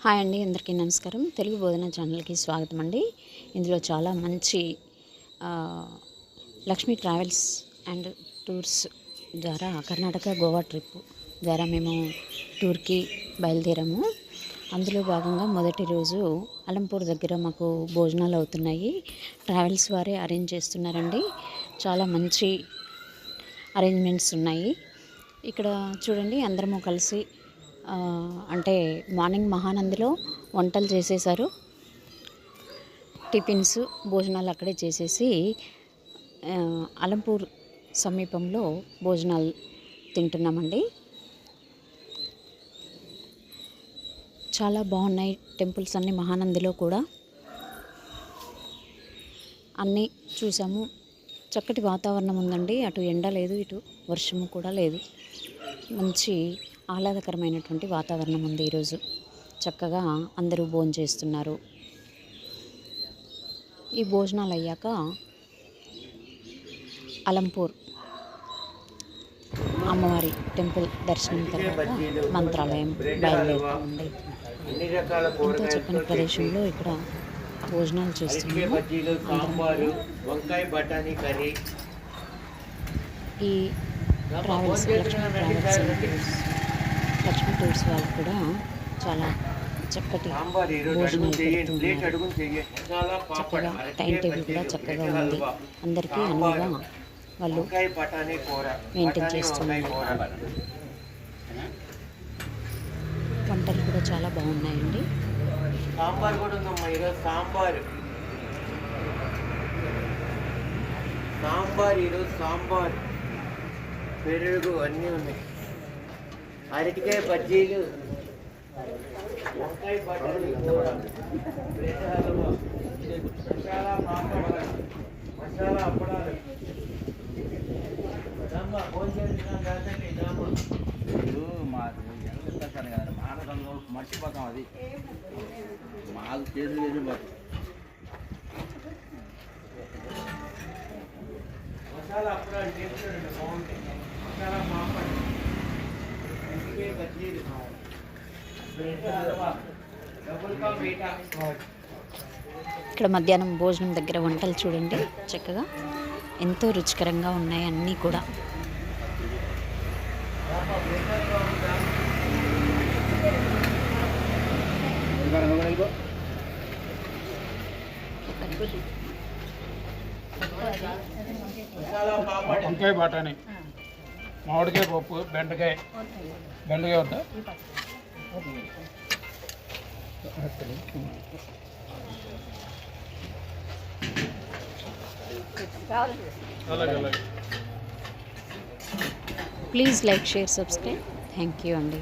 Hi అండి, అందరికీ నమస్కారం. తెలుగు బోధన ఛానల్కి స్వాగతం అండి. ఇందులో చాలా మంచి లక్ష్మీ ట్రావెల్స్ అండ్ టూర్స్ ద్వారా కర్ణాటక గోవా ట్రిప్ ద్వారా మేము టూర్కి బయలుదేరాము. అందులో భాగంగా మొదటి రోజు అలంపూర్ దగ్గర మాకు భోజనాలు అవుతున్నాయి. ట్రావెల్స్ వారే అరేంజ్ చేస్తున్నారండి. చాలా మంచి అరేంజ్మెంట్స్ ఉన్నాయి. ఇక్కడ చూడండి, అందరము కలిసి అంటే మార్నింగ్ మహానందిలో వంటలు చేసేసారు. టిఫిన్స్ భోజనాలు అక్కడే చేసేసి అలంపూర్ సమీపంలో భోజనాలు తింటున్నామండి. చాలా బాగున్నాయి టెంపుల్స్ అన్నీ మహానందిలో కూడా అన్నీ చూసాము. చక్కటి వాతావరణం ఉందండి. అటు ఎండ లేదు, ఇటు వర్షము కూడా లేదు. మంచి ఆహ్లాదకరమైనటువంటి వాతావరణం ఉంది. ఈరోజు చక్కగా అందరూ భోంచేస్తున్నారు. ఈ భోజనాలు అయ్యాక అలంపూర్ అమ్మవారి టెంపుల్ దర్శనం తర్వాత మంత్రాలయం బయలుదేరుతామండి. ఎంతో చక్కని ప్రదేశంలో ఇక్కడ భోజనాలు చేస్తున్నాము. ఈ ట్రావెల్స్ లక్ష్మీ టూర్స్ వాళ్ళు కూడా చాలా చక్కటి భోజనాలు పెడుతున్నారు. చక్కగా టైం టేబుల్ కూడా చక్కగా ఉంది. అందరికీ అనువుగా వాళ్ళు మెయింటైన్ చేస్తున్నారు. వంటలు కూడా చాలా బాగున్నాయండి. సాంబార్ కూడా ఉందమ్మా. ఈరోజు సాంబార్ పెరుగు అన్నీ ఉన్నాయి. అరటికాయ బజ్జీలు, వంకాయ బజ్జీలు, మసాలా అప్పడాలు. మానదంలో మర్చిపోతాం. అది మాకు చేసి చేసి మసాలా అప్పడాలు చేస్తారండి, బాగుంటాయి. మసాలా పాపడ్, బజ్జీలు, డబుల్ కా బేటా. ఇక్కడ మధ్యాహ్నం భోజనం దగ్గర వంటలు చూడండి, చక్కగా ఎంతో రుచికరంగా ఉన్నాయి అన్నీ కూడా. వంకాయ బఠానీ, మామిడికాయ పప్పు, బెండకాయ వద్ద please like, share, subscribe. Thank you అండి.